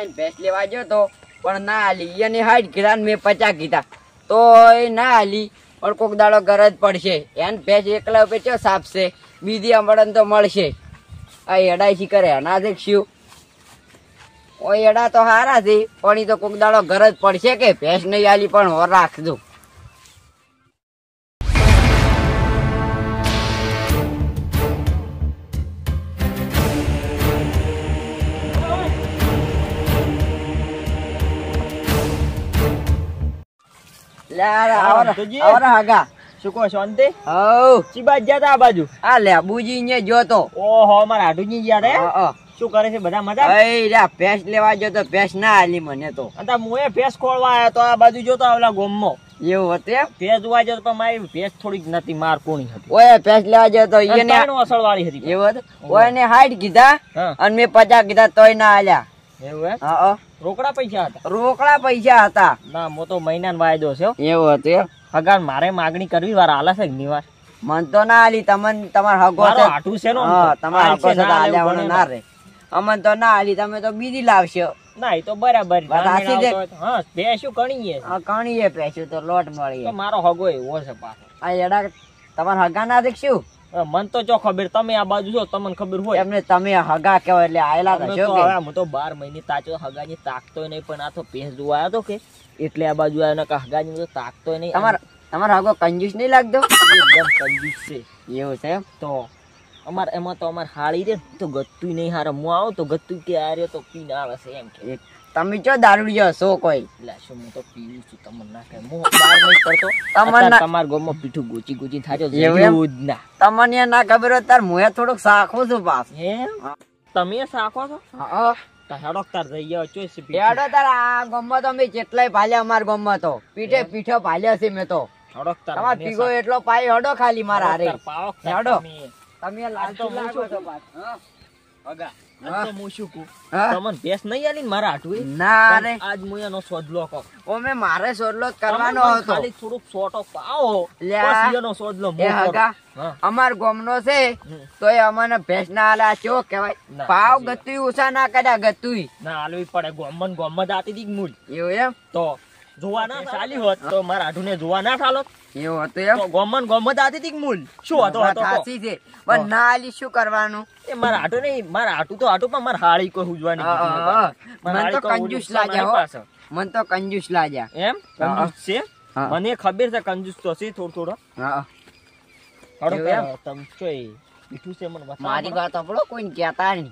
Line ભેંસ લેવા ગયો તો પણ ના હાલી એને 60 કીધા ને મેં 50 કીધા તો એ ના હાલી પણ કોક દાડો ગરજ પડશે એને ભેંસ એકલા ઉપર ચો સાપશે બીજી અમડન તો મળશે આ એડા શી કરે ના દેખશું ઓ એડા તો હારા છે પણ ઈ તો કોક દાડો ગરજ પડશે કે ભેંસ નહીં હાલી પણ હોર રાખજો શું કહો શાંતિ? હઉ ચી બાજ ગયા તા આ બાજુ? આ લે બુજી ને જો તો ઓહો મારા હાડુજી ગયા રે. શું કરે છે બધા મજા? એ રે ભેંસ લેવા ગયો તો ભેંસ ના હાલી મને તો અને મોએ ભેંસ ખોળવા આવ્યો તો આ બાજુ જોતો આવલા ગોમમાં એવું હતું એમ ભેંસ જોવા જતો પણ મારી ભેંસ થોડીક નથી માર કોણી હતી ઓય ભેંસ લેવા ગયો તો એને અસળ વાળી હતી એવું હતું ઓય ને 60 કીધા અને મેં 50 કીધા તોય ના હાલ્યા એવું એમ? હા રોકડા પૈસા હતા? રોકડા પૈસા હતા ના મો તો મહિનાનો વાયદો છે એવું હતું એમ હગાર મારે માગણી કરવી વાર હાલે છે ની વાર મન તો ના હાલી તમને તમાર હગો છે હાટું છે નો તમાર હગો છે હાલ્યા ના રે અમન તો ના હાલી તમે તો બીજી લાવશો ના એ તો બરાબર હા ભેંસું કણી હા કણી ભેંસું તો લોટ મળી મારો હગો એવો છે પાછો આ એડા તમાર હગા ના દેખશું મન તો જો ખબર તમે આ બાજુ છો તમને ખબર હોય એમને તમે હગા કહેવાય એટલે આયેલા થશો કે હું તો 12 મહિને તાચો હગાની તાકતો નહીં પણ આ તો ભેંસ જોવા આવ્યો તો કે એટલે આ બાજુ આવ્યો ને હગાની તો તાકતો નહીં તમારો હગો કંજૂસ નહીં લાગતો એકદમ કંજૂસ છે એવું છે એમ તો એમાં તો અમાર હાળી રે તો ગત્તું નહીં હારે હું આવો તો ગત્તું કે આ રે તો પીને આવે છે એમ કે તમે ચો દારૂડિયો છો કોઈ એટલે શું હું તો પીવું છું તમને ના કહે હું બહાર નહીં પડતો તમાર ગોમમાં પીઠું ગોચી ગોચી થાજો એવું જ ના તમને ના ખબર હોય તાર મુએ થોડુંક સાખું છું પાસ એમ તમે સાખો છો હા હેડો તાર જઈ ગયો ચોઈસ હેડો તાર આ ગોમમાં તો મેં જેટલાય ભાલ્યા અમાર ગોમમાં તો પીઠો ભાલ્યા છે મેં તો હેડો તાર તમાર પીગો એટલો પાય હેડો ખાલી મારા હારે હેડો તમે લાલતો મૂછો તો પાસ હગા તો હું શું કહું તમને ભેંસ નહીં આલી મારા હાટું ના રે આજ હું એનો સોદલો કહો ઓ મે મારે સોદલો કરવાનો હતો ખાલી થોડુંક સોટો પાવો પછી એનો સોદલો એ હગા અમાર ગોમનો છે તો એ અમને ભેંસ ના આલા ચો કહેવાય પાવ ગતુઈ ઓછા ના કર્યા ગતુઈ ના આલવી પડે ગોમમાં જાતી દી મૂળ એવું એમ તો જોવા ના ચાલી હોત તો મારા હાટુ ને જોવા ના ઠાલો એવું હતું એમ તો ગોમમાં જાતી દી મૂળ શું હતો સાચી છે પણ ના આલી શું કરવાનું એ મારા હાટુ નહીં મારા હાટુ તો હાટુ પણ મારા હાળી કોઈ ઉજવાની મન તો કંજૂસ લાગ્યા હો મન તો કંજૂસ લાગ્યા એમ કંજૂસ છે મને ખબર છે કંજૂસ તો છે થોડો હા હડો તમ ચોય પીઠું છે મને બતા મારી વાત આપણો કોઈ કહેતા નહીં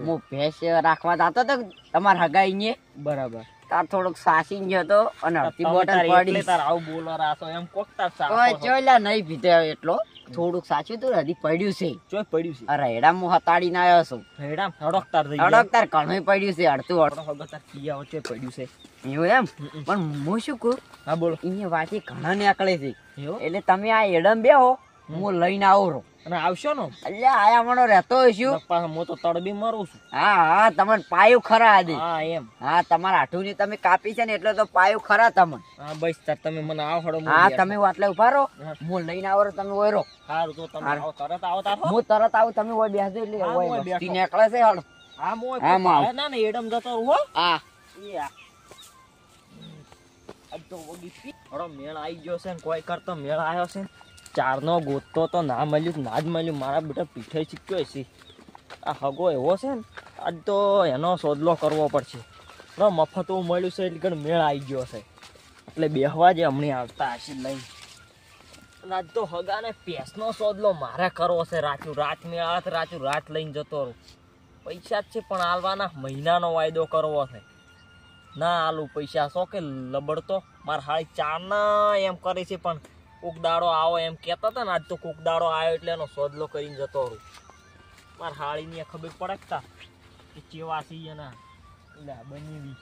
હું ભેંસ રાખવા જાતો તો તમાર હગાઈ ને બરાબર તાર થોડુંક સાસી ગયો તો અને અડધી બોટલ પડી તાર આવું બોલો રાસો એમ કોક તાર સાસો ઓય ચોયલા નહીં પીતે એટલો થોડુંક સાચું તો હજી પડ્યું છે ચોય પડ્યું છે અરે હેડા હું હતાડીને આવ્યો છું હેડા હડકતાર થઈ હડકતાર ઘણું પડ્યું છે અડધું હડકતાર કિયા વચ્ચે પડ્યું છે એવું એમ પણ હું શું કહું હા બોલો અહીંયા વાતે ઘણા નીકળે છે એટલે તમે આ એડમ બેહો હું લઈને આવું અને આવશો ને એટલે આયા મણો રહેતો છું હું તો તડબી મરું છું હા તમને પાયું ખરા આદિ હા એમ હા તમારા હાથું ની તમે કાપી છે ને એટલે તો પાયું ખરા તમને હા બસ તાર તમે મને આવો હડો હા તમે વાટલે ઉભા રહો હું લઈને આવો તમે ઓયરો સારું તો તમે આવો તરત આવો તાર હું તરત આવું તમે ઓય બેસજો એટલે ઓય બસ્તી નીકળે છે હળ હા મોય ના ના એડમ જતો હો હા અબ તો ઓગી પી હડો મેળ આવી ગયો છે ને કોઈ કરતો મેળ આવ્યો છે ચારનો ગોતતો તો ના મળ્યું ના જ મળ્યું મારા બેટા પીઠે શીખ્યો છે આ હગો એવો છે ને આજ તો એનો સોદલો કરવો પડશે મફત મળ્યું છે એટલે મેળ આવી ગયો છે એટલે બેહવા જે હમણાં આવતા હશે લઈને આજ તો હગાને પેસનો સોદલો મારે કરવો છે રાત મેળાત રાત લઈને જતો રહું પૈસા જ છે પણ આલવાના મહિનાનો વાયદો કરવો છે ના આલુ પૈસા શો કે લબડતો મારા હાળી ચારના એમ કરે છે પણ કોક દાડો આવો એમ કહેતા હતા ને આજ તો કોક દાડો આવ્યો એટલે એનો સોદલો કરીને જતો રહું મારા હાળીની ખબર પડકતા કે ચેવા સી એના બની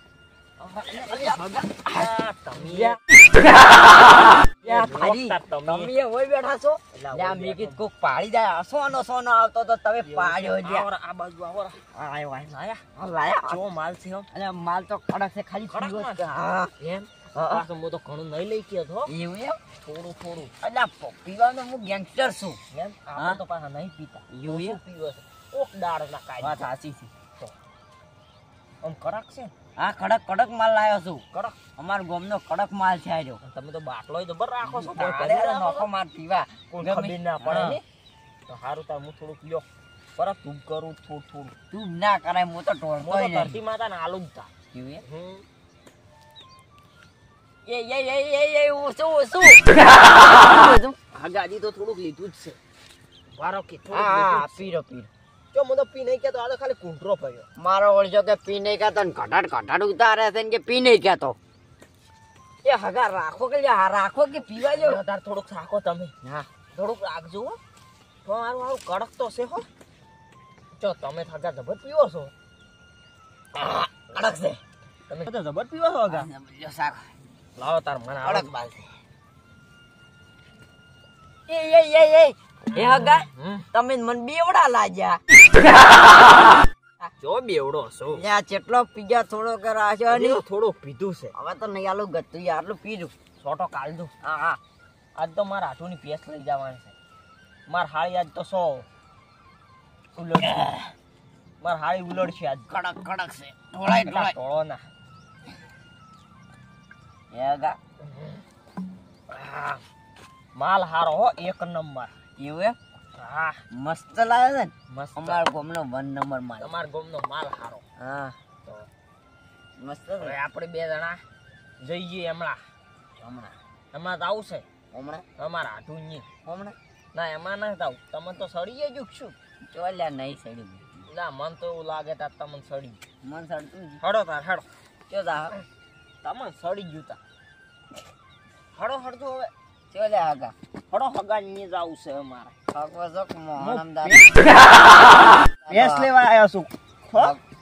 સોનો આવતો તો તમે પાડ્યો આ બાજુ આવો માલ છે માલ તો કડક છે ખાલી એમ હું તો ઘણું નહીં લઈ ગયો હતો એવું એમ થોડું એટલે પીવાનો હું ગેંગસ્ટર છું એમ આ તો પાછા નહીં પીતા એવું પીવો છે ઓક દાળ ના કાઢી વાત સાચી છે આમ કડક છે. હા કડક કડક માલ લાવ્યો છું. કડક અમાર ગામનો કડક માલ છે આજો. તમે તો બાટલો જબર રાખો છો. નોખો માર પીવા કોઈ ખબર ના પડે ને. તો સારું તાર હું થોડુંક લ્યો પર તું કરું થોડું તું ના કરાય હું તો ટોળતો હું તો ધરતી માતા ને આલુ જ તા. હા ગાજી તો થોડુંક લીધું જ છે. વારો કે પીરો પીરો જો હું તો પી નહીં કેતો આ તો ખાલી કુંટરો પડ્યો. મારો ઓળજો કે પી નહીં કહેતો ને ઘટાડ ઉતારે છે ને કે પી નહીં કહેતો. એ હગા રાખો કે રાખો કે પીવા જો. તાર થોડુંક રાખો તમે. હા થોડુંક રાખજો હો. તો મારું આવું કડક તો છે હો. જો તમે હગા જબર પીવો છો. કડક છે. તમે તો જબર પીવો છો હગા. શાક લાવો તાર મને કડક બાલ છે. એ હગા તમે મને બેવડા લાગ્યા. જો બેવડો છો. યા ચેટલો પીજા થોડો કરાશો ને. થોડું પીધું છે. હવે તો નહીં આલું ગતું યાર આટલું પીધું. છોટો કાલ દઉં. હા આજ તો મારા હાથુની પેસ લઈ જવાની છે. માર હાળી આજ તો 100 ઉલડ. માર હાળી ઉલડ છે આજ. કડક કડક છે. ઢોળાય ટોળો ના. એ હગા માલ હારો હો એક નંબર. એવું એમ હા મસ્ત લાગે છે ને. મસ્ત. અમાર ગામનો 1 નંબર માલ. તમારા ગામનો માલ હારો. હા તો મસ્ત હવે છે. આપણે બે જણા જઈએ હમણાં. હમણાં તો આવશે હમણાં અમારા હાથુની. હમણાં ના એમાં ના જાવ. તમે તો સડીએ જ છું. ચોલ્યા નહીં સડી ના મન તો એવું લાગે તાર તમને સડી. મન સડતું જ. હડો તાર હડો. ચો જા તમને સડી ગયું તા. હડો હડજો હવે. ચોલ્યા હગા હડો હગા ની જ આવશે અમારે. હગો જોક મોહણમદાર ભેંસ લેવા આવ્યો છું.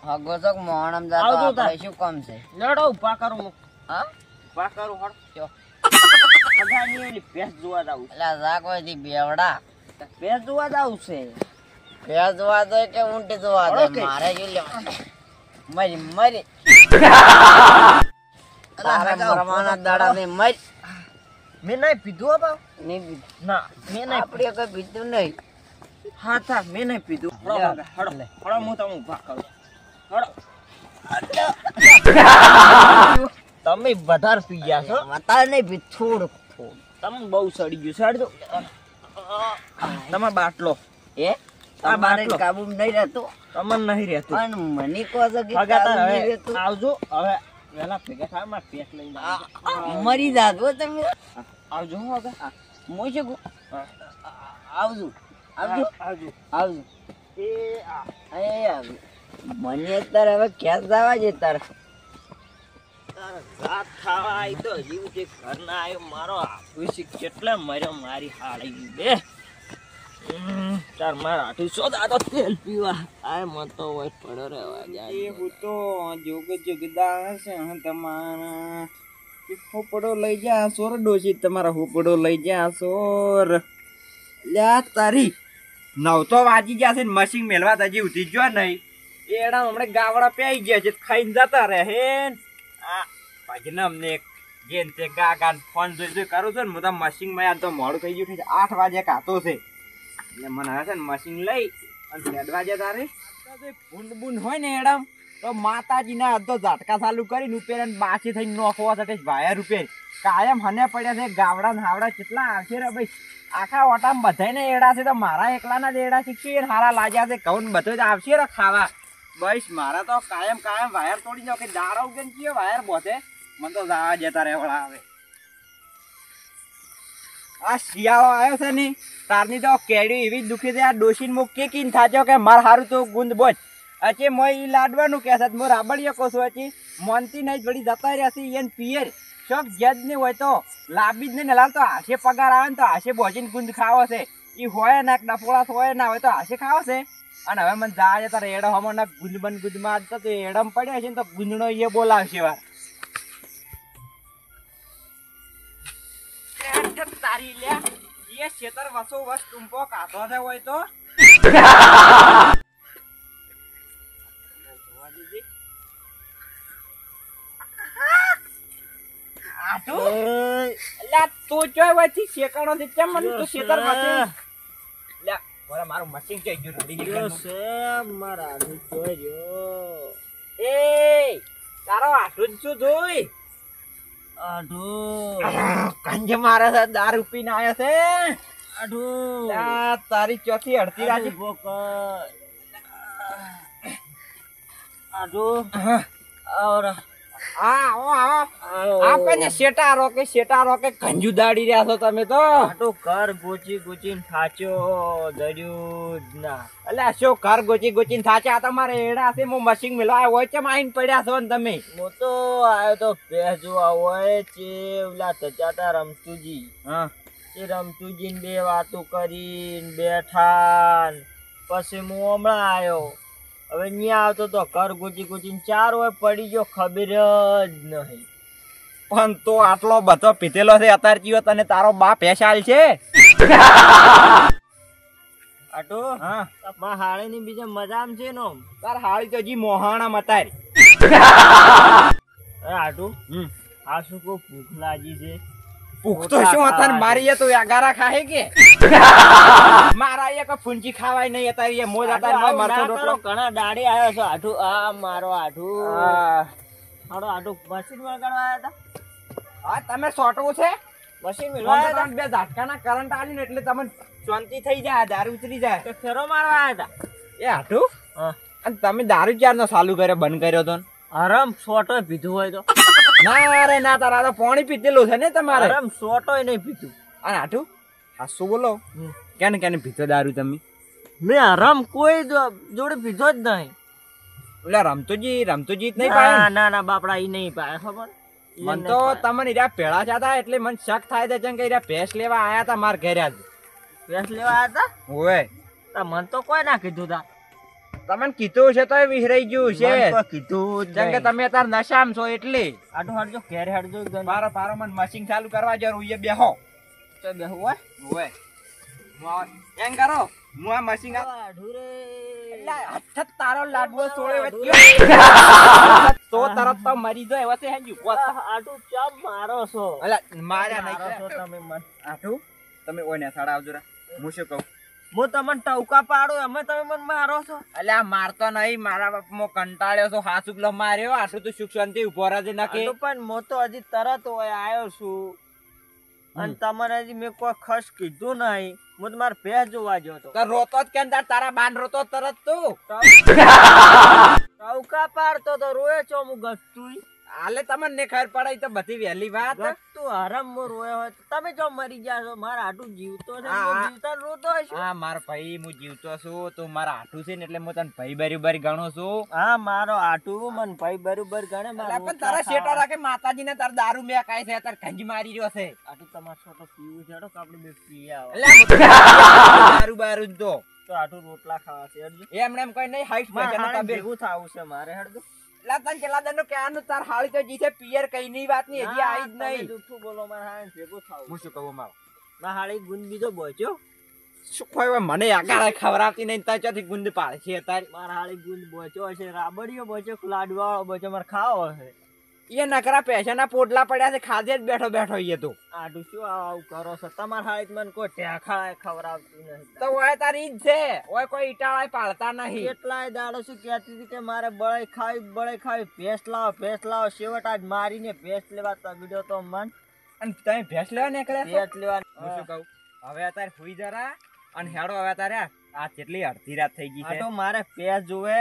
હગો જોક મોહણમદાર તો આવજો તાર. આપણે શું કામ છે. લડો ઉભા કરું હું. હા ઉભા કરું હડ. ચો હગા ની ઓલી ભેંસ જોવા જાવું. એટલે જા કોઈ દી બેવડા ભેંસ જોવા જાવું છે. ભેંસ જોવા દે કે ઊંટ જોવા દે. ઓકે. મારે જો લે મરી તારા મરવાના દાડા ને મરી મેં નહીં પીધું હો નહીં પીધું. ના મેં નહીં. આપણે કઈ પીધું નહીં. હા થા મેં નહીં પીધું. હડો હડો હડો હું તમે ઉભા કરું. હડો તમે વધારે પી ગયા છો. વધારે નહીં પીધું થોડુંક તમે બહુ સડી ગયું સડજો. તમે બાટલો એ આ મારે બાટલો. કાબુ નહીં રહેતો તમને નહીં રહેતું. પણ મને કહો છો કે હગા તાર કાબુ નહીં હવે રહેતું. આવજો. હવે વેલા ભેગા થાય મારે પેટ લઈને આવજો. મરી જાત હો તમે. આવજો હો હગા. હું શું કહું? હા. આવજો આવજો આવજો. આવજો એ આ એ આવજો. મને અત્યારે હવે ક્યાં જવા છે તારે. તારા જાત ખાવા આવી તો જીવ કે ઘર ના આવ્યો મારો આફુસી કેટલે મર્યો મારી હાળી બે. તાર મારા હાથું સોદા તો તેલ પીવા આ મન તો હોય પડ્યો રહેવા જાય. હું તો જોગ જોગદાર છે તમારા હોપડો લઈ જા સોર ડોશી તમારા હોપડો લઈ જા સોર લ્યા તારી 9 તો વાજી ગયા છે ને મશીન મેલવા હજી ઉઠી ગયો નહીં એડા હમણાં ગાવડા પેઈ ગયા છે ખાઈને જતા રહે હે આ ભજન અમને જેન તે ગાગાન ફોન જોઈ કરું છું ને હું તો મશીન માં યાર તો મોડું થઈ ગયું છે 8 વાગે કાતો છે એટલે મને હવે છે ને મશીન લઈ અને 7 વાગે તારે ભૂંડ બુંડ હોય ને એડમ તો માતાજીના અડધો ઝાટકા ચાલુ કરીને ઉપેર અને બાસી થઈને નોખવા સાથે વાયર ઉપેર કાયમ હને પડ્યા છે ગાવડા ને હાવડા કેટલા આવશે રે ભાઈ આખા ઓટામાં બધાને એડા છે તો મારા એકલાના જ એડા શીખી હારા લાગ્યા છે કહું બધો જ આવશે રે ખાવા બસ મારા તો કાયમ વાયર તોડી જાવ કે દાડા ઉગન કયો વાયર બોધે મને તો જવા જતા રહેવાળા આવે આ શિયાળો આવ્યો છે ને તારની તો કેડી એવી જ દુખી છે આ ડોશીને મુક કે કીન થાજો કે માર હારું તો ગુંદ બોજ અચે મોય લાડવાનું કે છે મો રાબડિયો કોસો અચી મોનતી નહીં વળી જતા રહ્યા છે એન પિયર શોક જજ ને હોય તો લાબી જ નહીં લાલ તો હાશે પગાર આવે ને તો હાશે બોજીને ગુંદ ખાવો છે ઈ હોય ના ડફોળા હોય ના હોય તો હાશે ખાવો છે અને હવે મને જા જતા રેડો હમો ના ગુંદમાં તો એડમ પડ્યા છે ને તો ગુંદણો એ બોલાવશે વાર તારી લે એ ખેતર વસો વસ ટુંપો કાઢો છે હોય તો તું જોઈ વચ્ચે શેકાણો છે કેમ મને તું ખેતર વસે લે મારું મશીન કે ગયું રડી ગયું છે મારા જોજો એ તારો આટલું જ શું જોઈ કંજે મારે છે દારૂ પીને આવ્યો છે તારી ચોથી અડધી રાજી શેટા રોકે કંજુ દાડી રહ્યા છો તમે તો ઘર ગોચી ગોચીને થાચો દર્યું જ ના. અલ્યા શું ઘર ગોચી ગોચીને થાચે આ તમારે એડા છે હું મશીન મિલવા હોય છે આઈને પડ્યા છો ને તમે હું તો આવ્યો તો ભેંસ જોવા હોય છે ઓલા તચાતા રમતુજી હા એ રમતુજી ને બે વાતો કરીને બેઠા ને પછી હું હમણાં આવ્યો. હવે ન્યા આવતો તો ઘર ગોચી ગોચીને 4 હોય પડી ગયો ખબર જ નહીં. પણ તો આટલો બધો પીધેલો છે અત્યારે જીવો તને તારો બાપ હેસાલ છે આટો હા મારા હાળી ની બીજા મજામ છે નો તાર હાળી તો જી મોહાણા મતારી આટુ આ શું કો ભૂખ લાગી છે ભૂખ તો શું હતા મારી તો આગારા ખાહે કે મારા એક ફૂંચી ખાવાય નહીં અત્યારે એ મોજ હતા મરતો રોટલો ઘણા દાડી આવ્યો છો આઠું આ મારો આઠું મારો આઠું મશીન વગાડવા આવ્યા હતા. હા તમે સોટવું છે મશીન બે ઝાટકાના કરંટ આલ્યું ને એટલે તમને શાંતિ થઈ જાય દારૂ ઉતરી જાય તો ફેરો મારવા આવ્યા હતા એ હાટું અને તમે દારૂ ક્યારનો ચાલુ કર્યો બંધ કર્યો તો આરામ સોટો પીધું હોય તો ના રે ના તારા તો પાણી પીધેલું છે ને તમારે આરામ સોટો નહીં પીધું. અને હાટું હા શું બોલો કેને કેને પીધો દારૂ તમે મેં આરામ કોઈ જોડે પીધો જ નહીં. ઓલા રમતુજી જ નહીં ના પાડે ના ના બાપડા ઈ નહીં પાડે ખબર મન તો તમને ઈરા પેળા જતા એટલે મને શક થાય છે કે ઈરા ભેંસ લેવા આયા હતા માર ઘરે જ ભેંસ લેવા આવ્યા ઓય હતા મન તો કોઈ ના કીધું તા તમને કીધું છે તો વિસરાઈ ગયું છે કીધું જેમ કે તમે તાર નશામ છો એટલે આટો હટજો ઘેર હટજો મારો પારો મને મશીન ચાલુ કરવા જરૂર એ બેહો તો બેહું હોય ઓય એમ કરો હું આ મશીન તારો લાડવો સોળે તો તરત તો મરી જાય એવા છે હેંજુ આટું ચમ મારો છો અલા માર્યા મારો નહીં છો તમે મન આઠું તમે ઓય ને સાડા આવજો હું શું કહું હું તમને ટવકા પાડું અમે તમે મને મારો છો. અલ્યા મારતો નહીં મારા બાપમાં કંટાળ્યો છો હાસુકલો માર્યો આટલું તો સુખ શાંતિ ઉભો રહે નાખે પણ હું તો હજી તરત હોય આવ્યો છું અને તમારે હજી મેં કોઈ ખસ કીધું નહીં. હું તમારે ભેંસ જોવા ગયો તો રોતો જ કેમ તારા બાન રોતો તરત તું ટવકા પાડતો તો રોયો છો હું ગતું હાલે તમને ને ખબર પડે તો બધી વહેલી વાત તું હરામ માં રોયો હોય તમે જો મરી ગયા છો મારા હાટું જીવતો છે જીવતા રોતો હશે. હા મારો ભાઈ હું જીવતો છું તું મારા હાટું છે ને એટલે હું તને ભાઈ બરોબર ગણું છું. હા મારો હાટું મને ભાઈ બરોબર ગણે પણ તારા શેટો રાખે માતાજી ને તાર દારૂ મેં કાય છે તાર ખંજી મારી રહ્યો છે હાટું તમારે છોટો પીવું છે તો આપણે બે પી આવો દારૂ બારૂ તો હાટું રોટલા ખાવા છે એમને એમ કઈ નહીં હાઈટ ભેગું થવું છે મારે હડજો તને કેટલા દન નું કહેવાનું તાર હાળી તો જી છે પિયર કઈ ની વાત ની હજી આવી જ નહીં જૂઠું બોલો મારે હાળી ભેગું થવું. હું શું કહું મારો ના હાળી ગુંદ બીજો બોચ્યો શું ખોય મને આગળ ખવડાવતી નહીં તાર ચોથી ગુંદ પાડે છે તારી મારા હાળી ગુંદ બોચ્યો હશે રાબડીઓ બોચ્યો લાડવાળો બોચ્યો મારે ખાવો હશે એ નકરા પૈસાના પોટલા પડ્યા છે ખાધે જ બેઠો બેઠો એ તો આટું શું આવું કરો છો તમારા હાળી મને કોઈ ઠેખા ખવડાવતું નહીં તો ઓય તારી જ છે ઓય કોઈ ઈટાળા પાડતા નહીં કેટલાય દાડો શું કહેતી હતી કે મારે બળે ખાવી ભેંસ લાવો છેવટ આજ મારીને ભેંસ લેવા તગડ્યો તો મન અને તમે ભેંસ લેવા નીકળ્યા ભેંસ લેવા હું શું કહું હવે અત્યારે હુઈ જરા અને હેડો હવે તારે આ કેટલી અડધી રાત થઈ ગઈ છે તો મારે ભેંસ જોવે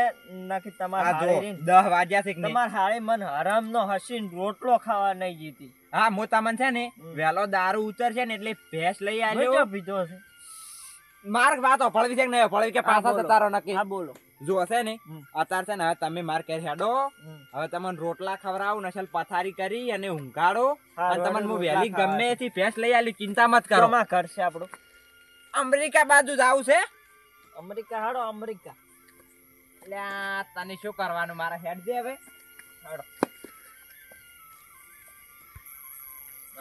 નકી તમારે 10 વાગ્યા છે તમારે હાળી મન હરામ નો હસીન રોટલો ખાવા નહીં જીતી. હા હું તમને છે ને વેલો દારૂ ઉતરશે ને એટલે ભેંસ લઈ આવ્યો પીધો છે માર્ગ વાત અફળવી છે ને અફળવી કે પાછા તારો નક્કી હા બોલો જો હશે ને અત્યારે છે ને હવે તમે માર ઘેર હેડો હવે તમને રોટલા ખવડાવું નસલ પથારી કરી અને ઊંઘાડો અને તમને હું વહેલી ગમે એથી ભેંસ લઈ આલી ચિંતા મત કરો. કરશે આપણું અમેરિકા બાજુ જાવ છે અમેરિકા હાડો અમેરિકા એટલે તને શું કરવાનું મારા હેડ દે હવે હાડો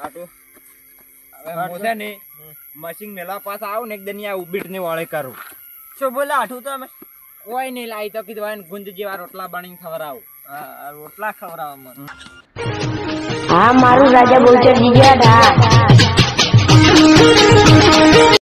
આટું હવે હું છે ને મશીન મેલા પાછા આવું ને એક દનિયા ઉબીટ ને વાળે કરું. શું બોલા આઠું તો અમે કોઈ નહીં લાવી તો કીધું ગુંદ જેવા રોટલા બનીને ખવડાવું. રોટલા ખવડાવવા મને હા મારું રાજા બોલચર જીગ્યા